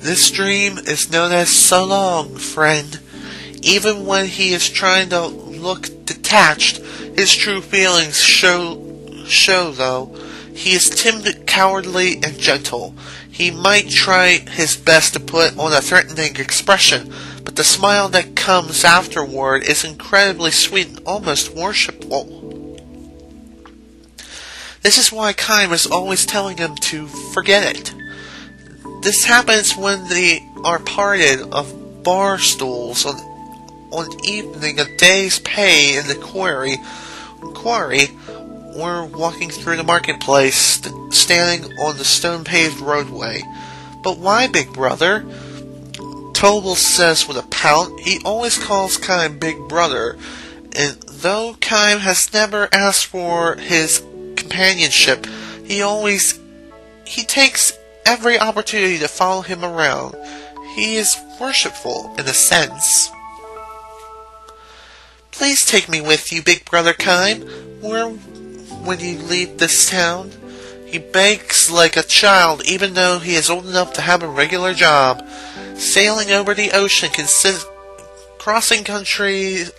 This dream is known as so long, friend. Even when he is trying to look detached, his true feelings show though. He is timid, cowardly, and gentle. He might try his best to put on a threatening expression, but the smile that comes afterward is incredibly sweet and almost worshipful. This is why Kiam is always telling him to forget it. This happens when they are parted of bar stools on evening a day's pay in the quarry, or walking through the marketplace, standing on the stone-paved roadway. But why, big brother? Tobal says with a pout. He always calls Kiam big brother, and though Kiam has never asked for his companionship, he takes every opportunity to follow him around. He is worshipful, in a sense. Please take me with you, big brother Kiam, when you leave this town. He begs like a child, even though he is old enough to have a regular job. Sailing over the ocean, crossing continents,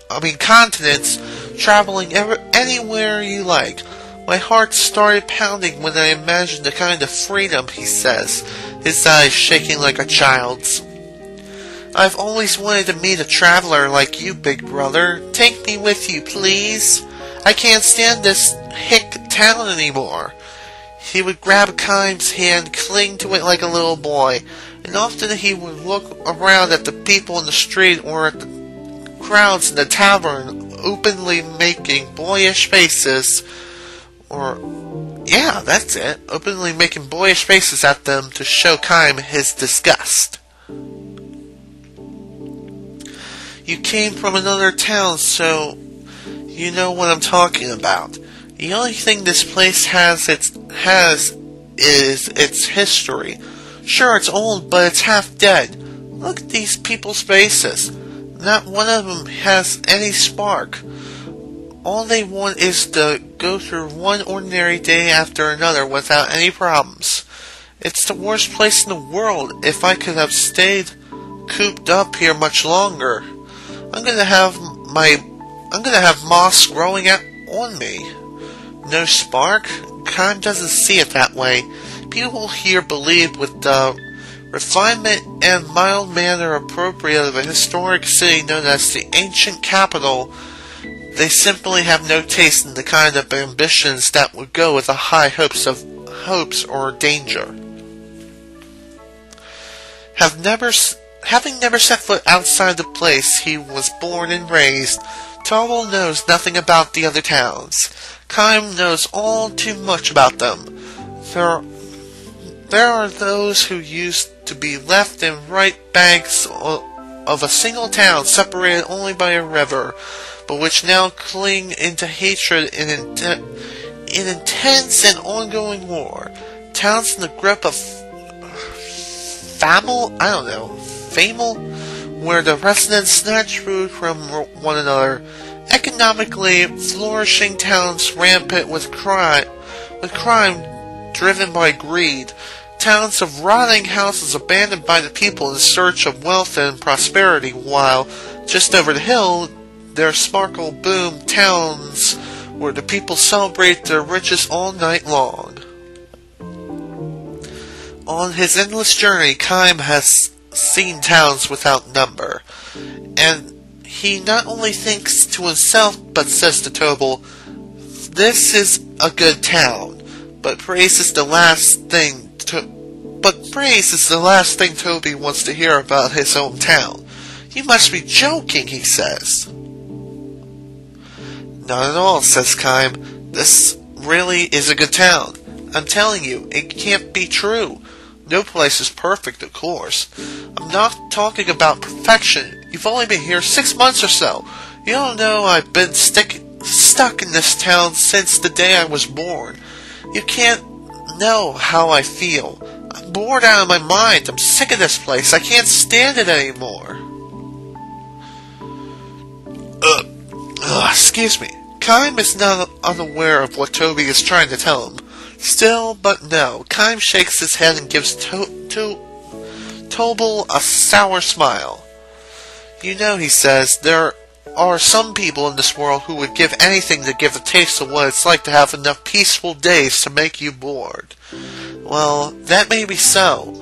traveling anywhere you like. My heart started pounding when I imagined the kind of freedom, he says, his eyes shaking like a child's. I've always wanted to meet a traveler like you, big brother. Take me with you, please. I can't stand this hick town anymore. He would grab Kiam's hand, cling to it like a little boy, and often he would look around at the people in the street or at the crowds in the tavern, openly making boyish faces, openly making boyish faces at them to show Kiam his disgust. You came from another town, so you know what I'm talking about. The only thing this place has is its history. Sure, it's old, but it's half dead. Look at these people's faces. Not one of them has any spark. All they want is to go through one ordinary day after another without any problems. It's the worst place in the world. If I could have stayed cooped up here much longer, I'm gonna have moss growing on me. No spark? Kiam doesn't see it that way. People here believe with the refinement and mild manner appropriate of a historic city known as the ancient capital, they simply have no taste in the kind of ambitions that would go with the high hopes or danger. Having never set foot outside the place he was born and raised, Tobal knows nothing about the other towns. Kiam knows all too much about them. There are those who used to be left in right banks of a single town separated only by a river, but which now cling into hatred in intense and ongoing war. Towns in the grip of famine, where the residents snatch food from one another. Economically flourishing towns rampant with crime driven by greed. Towns of rotting houses abandoned by the people in search of wealth and prosperity, while just over the hill there sparkle boom towns where the people celebrate their riches all night long. On his endless journey, Kiam has seen towns without number, and he not only thinks to himself, but says to Tobal, "This is a good town," but praise is the last thing Toby wants to hear about his hometown. "You must be joking," he says. "Not at all," says Kiam. "This really is a good town. I'm telling you, it can't be true. No place is perfect, of course. I'm not talking about perfection. You've only been here 6 months or so. You don't know I've been stuck in this town since the day I was born. You can't know how I feel. I'm bored out of my mind. I'm sick of this place. I can't stand it anymore." Excuse me. Kiam is not unaware of what Toby is trying to tell him. Still, but no. Kiam shakes his head and gives Tobal Tobal a sour smile. You know, he says, there are some people in this world who would give anything to give a taste of what it's like to have enough peaceful days to make you bored. Well, that may be so.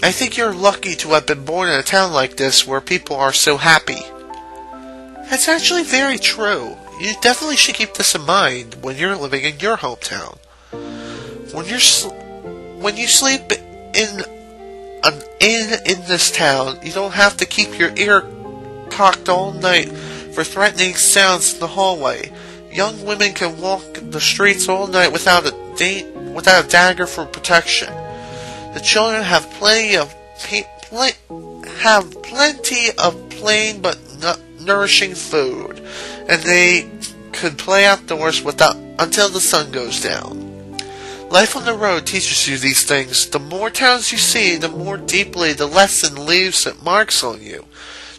I think you're lucky to have been born in a town like this where people are so happy. That's actually very true. You definitely should keep this in mind when you're living in your hometown. When you sleep in an inn in this town, you don't have to keep your ear cocked all night for threatening sounds in the hallway. Young women can walk the streets all night without a dagger for protection. The children have plenty of plain but nourishing food, and they could play outdoors until the sun goes down. Life on the road teaches you these things. The more towns you see, the more deeply the lesson leaves its marks on you.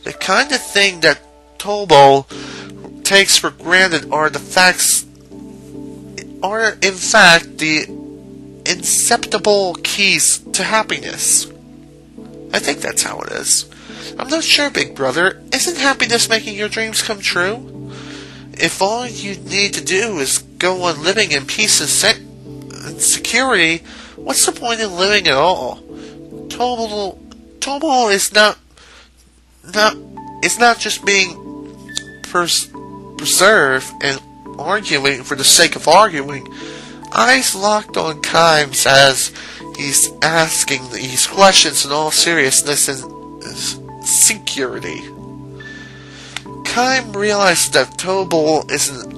The kind of thing that Tobal takes for granted are in fact the inseparable keys to happiness. I think that's how it is. I'm not sure, big brother. Isn't happiness making your dreams come true? If all you need to do is go on living in peace and security, what's the point in living at all? Tobal is not just being preserved and arguing for the sake of arguing. Eyes locked on Kiam as he's asking these questions in all seriousness and security. Kiam realizes that Tobal is an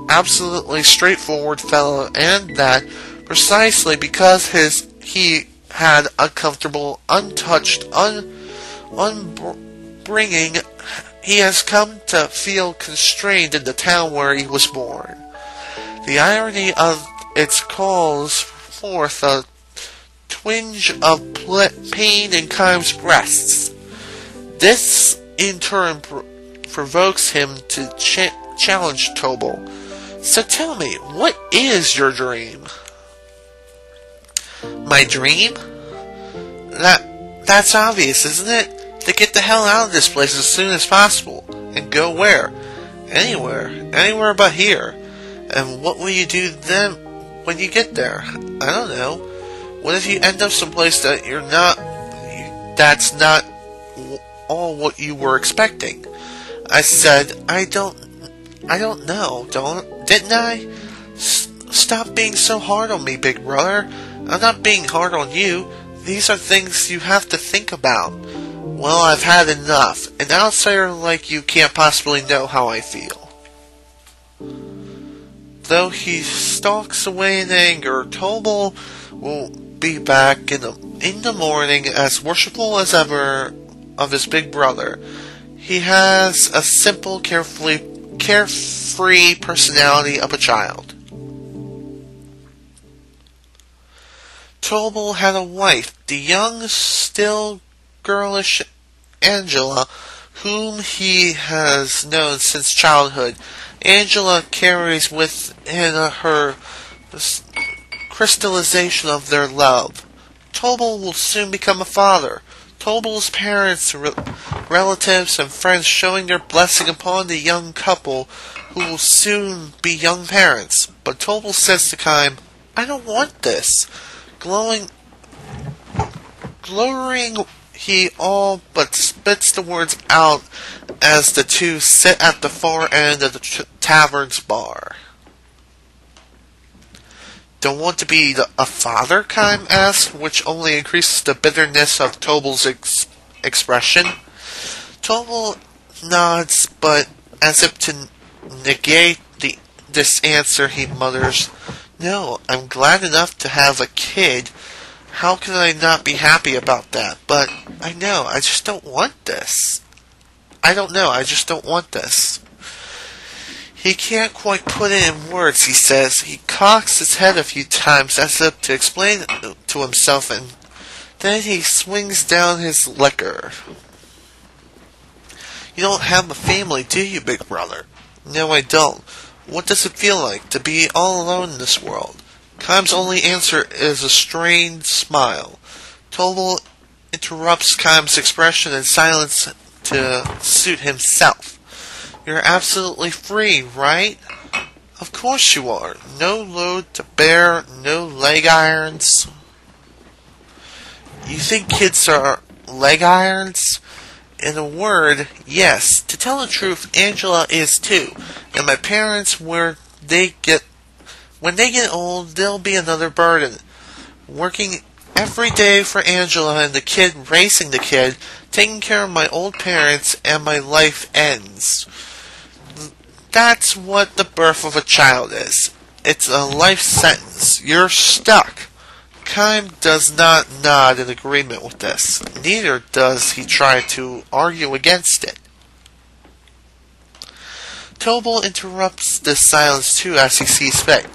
absolutely straightforward fellow, and that precisely because he had uncomfortable, untouched, unbringing, he has come to feel constrained in the town where he was born. The irony of it calls forth a twinge of pain in Kiam's breasts. This, in turn, provokes him to challenge Tobal. So tell me, what is your dream? My dream? That's obvious, isn't it? To get the hell out of this place as soon as possible. And go where? Anywhere but here. And what will you do then when you get there? I don't know. What if you end up someplace that's not all what you were expecting? I said, I don't know, didn't I? Stop being so hard on me, big brother. I'm not being hard on you. These are things you have to think about. Well, I've had enough. An outsider like you can't possibly know how I feel. Though he stalks away in anger, Tobal will be back in the morning as worshipful as ever of his big brother. He has a simple, carefree personality of a child. Tobal had a wife, the young, still girlish Angela, whom he has known since childhood. Angela carries within her the crystallization of their love. Tobal will soon become a father. Tobal's parents, relatives, and friends showing their blessing upon the young couple who will soon be young parents. But Tobal says to Kiam, I don't want this. Glowering, he all but spits the words out as the two sit at the far end of the tavern's bar. Don't want to be a father? Kiam asks, which only increases the bitterness of Tobal's expression. Tobal nods, but as if to negate this answer, he mutters, No, I'm glad enough to have a kid. How can I not be happy about that? But I know, I just don't want this. I just don't want this. He can't quite put it in words, he says. He cocks his head a few times as if to explain it to himself, and then he swings down his liquor. You don't have a family, do you, big brother? No, I don't. What does it feel like to be all alone in this world? Kiam's only answer is a strained smile. Tobal interrupts Kiam's expression and silence to suit himself. You're absolutely free, right? Of course you are. No load to bear, no leg irons. You think kids are leg irons? In a word, yes. To tell the truth, Angela is too. And my parents, when they get old, they'll be another burden. Working every day for Angela and the kid, raising the kid, taking care of my old parents, and my life ends. That's what the birth of a child is. It's a life sentence. You're stuck. Kiam does not nod in agreement with this. Neither does he try to argue against it. Tobal interrupts this silence too as he sees fit.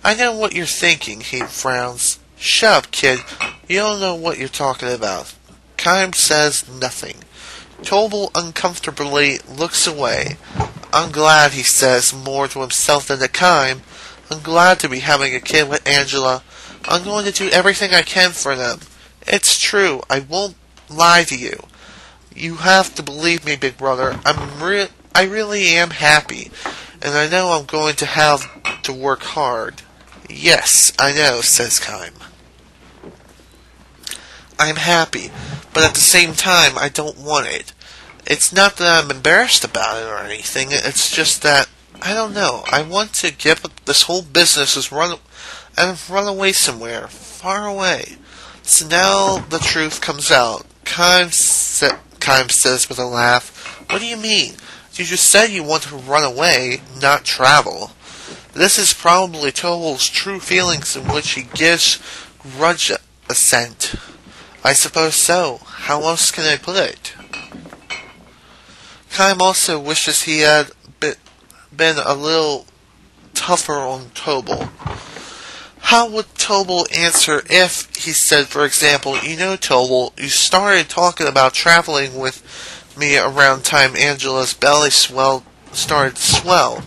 I know what you're thinking, he frowns. Shut up, kid. You don't know what you're talking about. Kiam says nothing. Tobal uncomfortably looks away. I'm glad, he says, more to himself than to Kiam. I'm glad to be having a kid with Angela. I'm going to do everything I can for them. It's true. I won't lie to you. You have to believe me, big brother. I really am happy. And I know I'm going to have to work hard. Yes, I know, says Kiam. I'm happy, but at the same time, I don't want it. It's not that I'm embarrassed about it or anything. It's just that, I don't know. I want to get this whole business and run away somewhere, far away. So now the truth comes out. Kiam says with a laugh, What do you mean? You just said you want to run away, not travel. This is probably Tobal's true feelings in which he gives grudge assent. I suppose so. How else can I put it? Kiam also wishes he had been a little tougher on Tobal. How would Tobal answer if he said, for example, you know, Tobal, you started talking about traveling with me around time Angela's belly started to swell.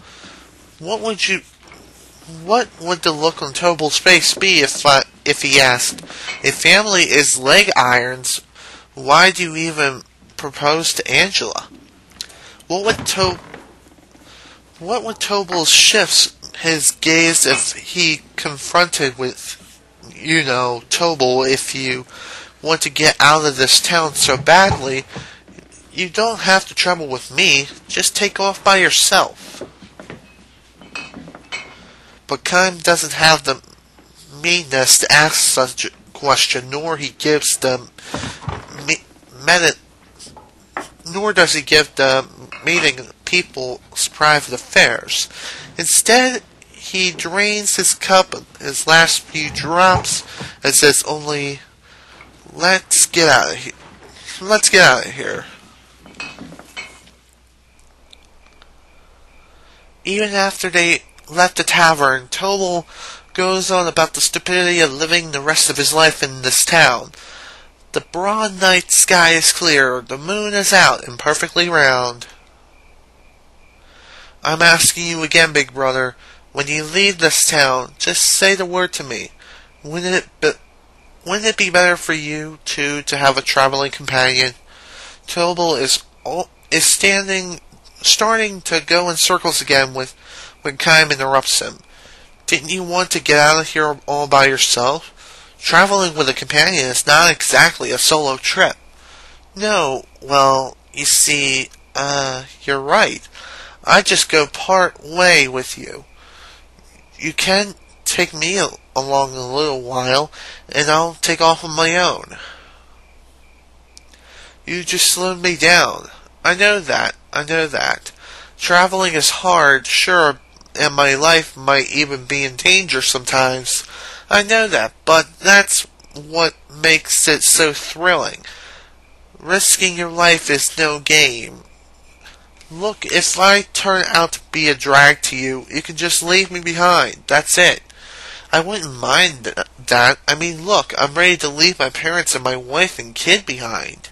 What would the look on Tobal's face be if he asked, if family is leg irons, why do you even propose to Angela? What would Tobal shift his gaze if he confronted with, you know, Tobal, if you want to get out of this town so badly, you don't have to travel with me, just take off by yourself. But Kiam doesn't have the meanness to ask such a question, nor does he give the meeting people's private affairs. Instead, he drains his cup, his last few drops, and says only, Let's get out of here. Even after they left the tavern, Tobal goes on about the stupidity of living the rest of his life in this town. The broad night sky is clear, the moon is out and perfectly round. I'm asking you again, big brother, when you leave this town, just say the word to me. Wouldn't it be better for you, too, to have a traveling companion? Tobal is starting to go in circles again when Kiam interrupts him. Didn't you want to get out of here all by yourself? Traveling with a companion is not exactly a solo trip. No, well, you see, you're right. I just go part way with you. You can take me along a little while, and I'll take off on my own. You just slowed me down. I know that. Traveling is hard, sure, and my life might even be in danger sometimes. I know that, but that's what makes it so thrilling. Risking your life is no game. Look, if I turn out to be a drag to you, you can just leave me behind. That's it. I wouldn't mind that. I mean, look, I'm ready to leave my parents and my wife and kid behind.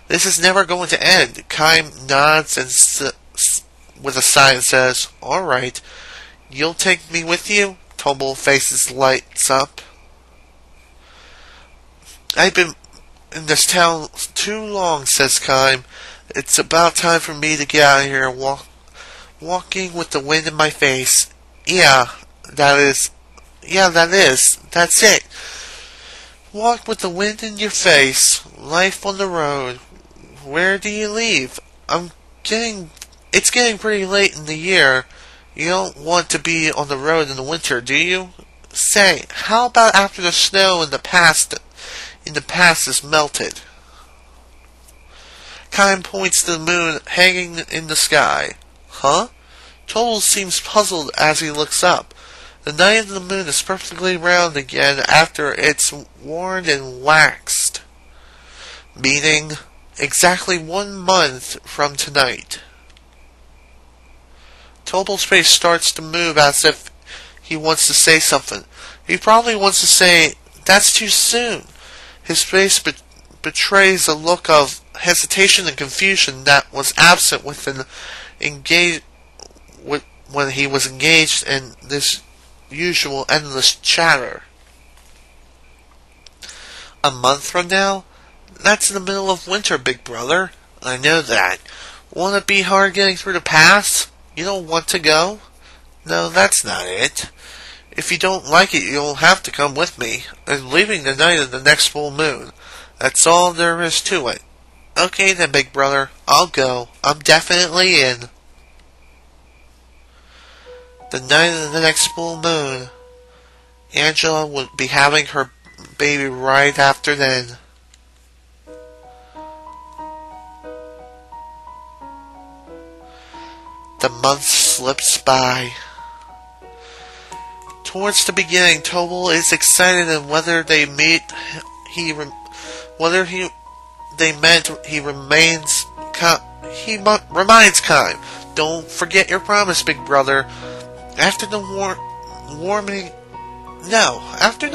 This is never going to end. Kiam nods and with a sigh and says, All right, you'll take me with you? Tobal's face lights up. I've been in this town too long, says Kiam. It's about time for me to get out of here, walking with the wind in my face. Yeah, that is. That's it. Walk with the wind in your face. Life on the road. Where do you leave? It's getting pretty late in the year. You don't want to be on the road in the winter, do you? Say, how about after the snow in the past is melted? Kiam points to the moon hanging in the sky. Huh? Total seems puzzled as he looks up. The night of the moon is perfectly round again after it's worn and waxed, meaning exactly 1 month from tonight. Tobal's face starts to move as if he wants to say something. He probably wants to say, "That's too soon." His face betrays a look of hesitation and confusion that was absent when he was engaged in this usual endless chatter. A month from now? That's in the middle of winter, big brother. I know that. Won't it be hard getting through the pass? You don't want to go? No, that's not it. If you don't like it, you'll have to come with me. I'm leaving the night of the next full moon. That's all there is to it. Okay then, big brother. I'll go. I'm definitely in. The night of the next full moon. Angela would be having her baby right after then. The month slips by. Towards the beginning, Tobal is excited, and whether they meet, he reminds Kiam. Don't forget your promise, big brother. After the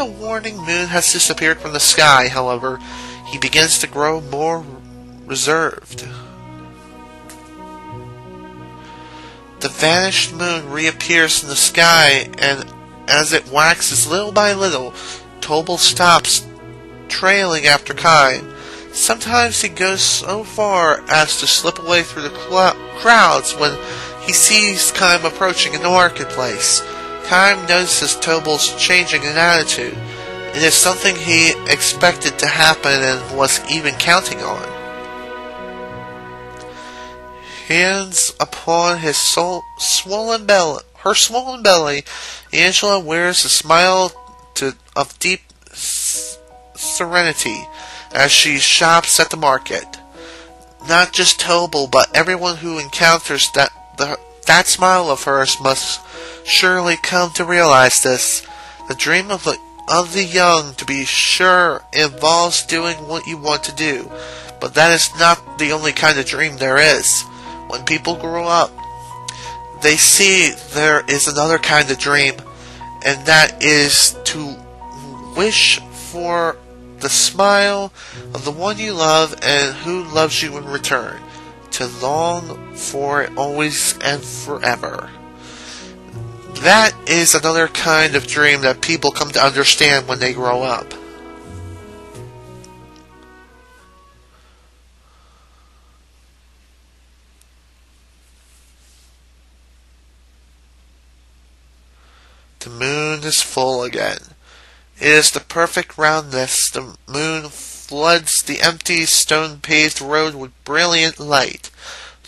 warning moon has disappeared from the sky, however, he begins to grow more reserved. The vanished moon reappears in the sky, and as it waxes little by little, Tobal stops, trailing after Kiam. Sometimes he goes so far as to slip away through the crowds when he sees Kiam approaching in the marketplace. Kiam notices Tobal's changing in attitude. It is something he expected to happen and was even counting on. Hands upon his swollen belly, Angela wears a smile of deep serenity as she shops at the market. Not just Tobal, but everyone who encounters that smile of hers must surely come to realize this. The dream of the young, to be sure, involves doing what you want to do, but that is not the only kind of dream there is. When people grow up, they see there is another kind of dream, and that is to wish for the smile of the one you love and who loves you in return, to long for it always and forever. That is another kind of dream that people come to understand when they grow up. The moon is full again. It is the perfect roundness. The moon floods the empty, stone-paved road with brilliant light.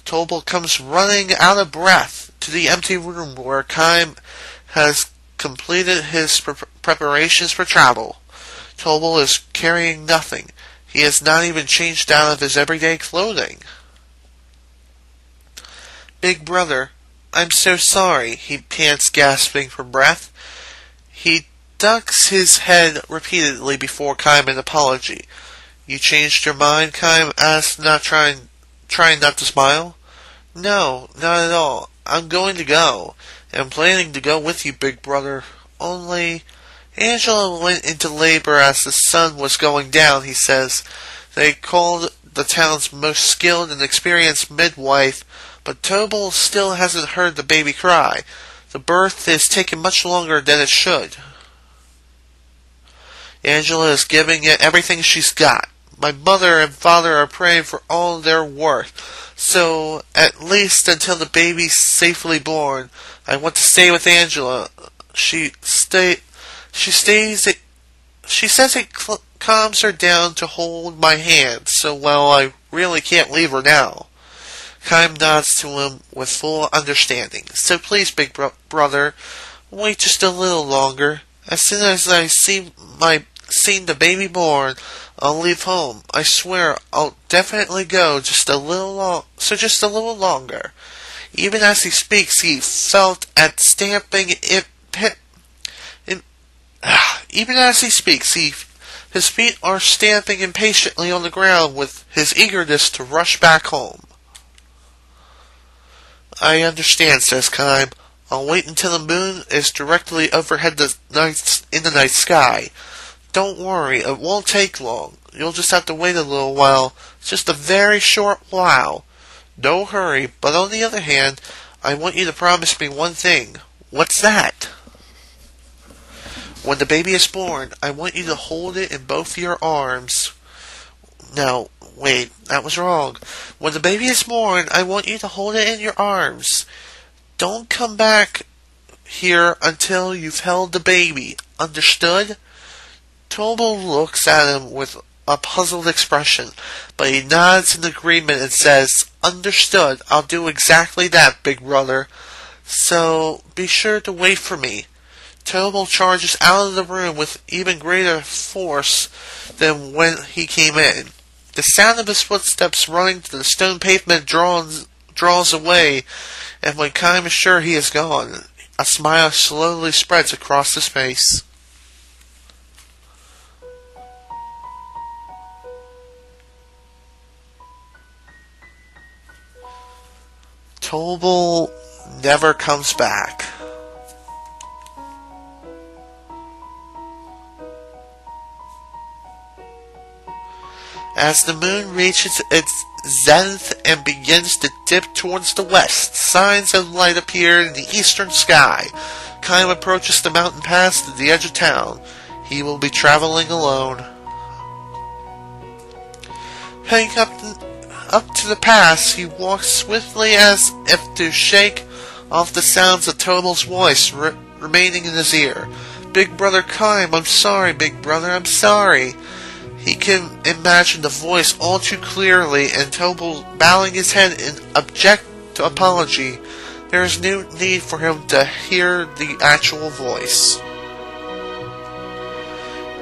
Tobal comes running out of breath to the empty room where Kiam has completed his preparations for travel. Tobal is carrying nothing. He has not even changed out of his everyday clothing. Big brother, I'm so sorry, he pants, gasping for breath. He ducks his head repeatedly before Kiam an apology. You changed your mind? Kiam asked, trying not to smile. No, not at all. I'm going to go. I'm planning to go with you, big brother. Only Angela went into labor as the sun was going down, he says. They called the town's most skilled and experienced midwife, but Tobal still hasn't heard the baby cry. The birth is taking much longer than it should. Angela is giving it everything she's got, My mother and father are praying for all they're worth. So, at least until the baby's safely born, I want to stay with Angela. She says it calms her down to hold my hand, so well, I really can't leave her now. Kiam nods to him with full understanding. So please, big brother, wait just a little longer. As soon as I seen the baby born, I'll leave home. I swear I'll definitely go just a little longer. Even as he speaks, he felt at stamping even as he speaks, his feet are stamping impatiently on the ground with his eagerness to rush back home. I understand, says Kiam. I'll wait until the moon is directly overhead in the night sky. Don't worry, it won't take long. You'll just have to wait a little while, just a very short while. No hurry, but on the other hand, I want you to promise me one thing. What's that? When the baby is born, I want you to hold it in both your arms. No, wait, that was wrong. When the baby is born, I want you to hold it in your arms. Don't come back here until you've held the baby. Understood? Tobal looks at him with a puzzled expression, but he nods in agreement and says, Understood, I'll do exactly that, big brother. So, be sure to wait for me. Tobal charges out of the room with even greater force than when he came in. The sound of his footsteps running to the stone pavement draws away, and when Kiam is sure he is gone, a smile slowly spreads across his face. Tobal never comes back. As the moon reaches its zenith and begins to dip towards the west, signs of light appear in the eastern sky. Kiam approaches the mountain pass to the edge of town. He will be traveling alone. Heading up to the pass, he walks swiftly as if to shake off the sounds of Tobal's voice remaining in his ear. Big brother Kiam, I'm sorry, big brother, I'm sorry. He can imagine the voice all too clearly, and Tobal bowing his head in abject apology. There is no need for him to hear the actual voice.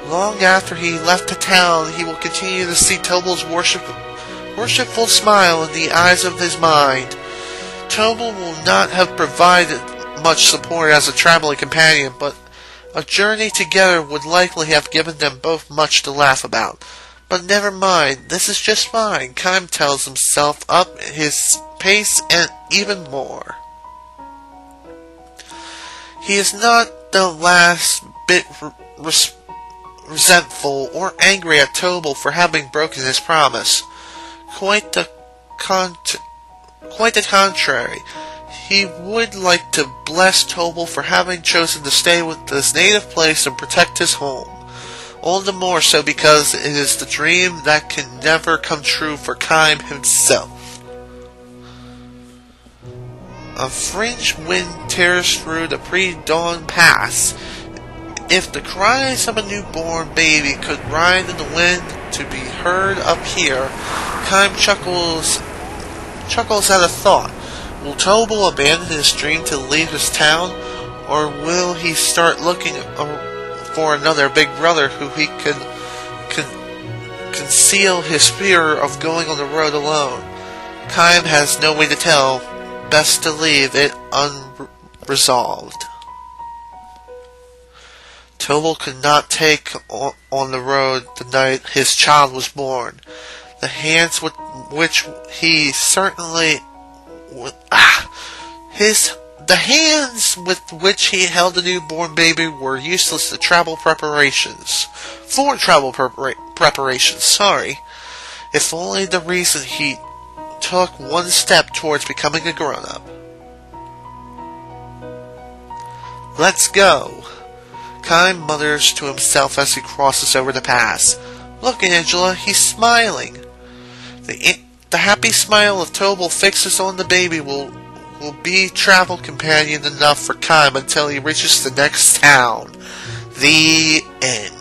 Long after he left the town, he will continue to see Tobal's worshipful smile in the eyes of his mind. Tobal will not have provided much support as a traveling companion, but a journey together would likely have given them both much to laugh about. But never mind, this is just fine. Kiam tells himself up his pace and even more. He is not the last bit resentful or angry at Tobal for having broken his promise. Quite the contrary. He would like to bless Tobal for having chosen to stay with his native place and protect his home. All the more so because it is the dream that can never come true for Kiam himself. A fringe wind tears through the pre-dawn pass. If the cries of a newborn baby could ride in the wind to be heard up here, Kiam chuckles at a thought. Will Tobal abandon his dream to leave his town, or will he start looking for another big brother who he could conceal his fear of going on the road alone? Kiam has no way to tell. Best to leave it unresolved. Tobal could not take on the road the night his child was born. The hands with which he held the newborn baby were useless for travel preparations. If only the reason he took one step towards becoming a grown-up. Let's go. Kiam mutters to himself as he crosses over the pass. Look, Angela, he's smiling. The happy smile of Tobal fixes on the baby will be travel companion enough for Kiam until he reaches the next town. The end.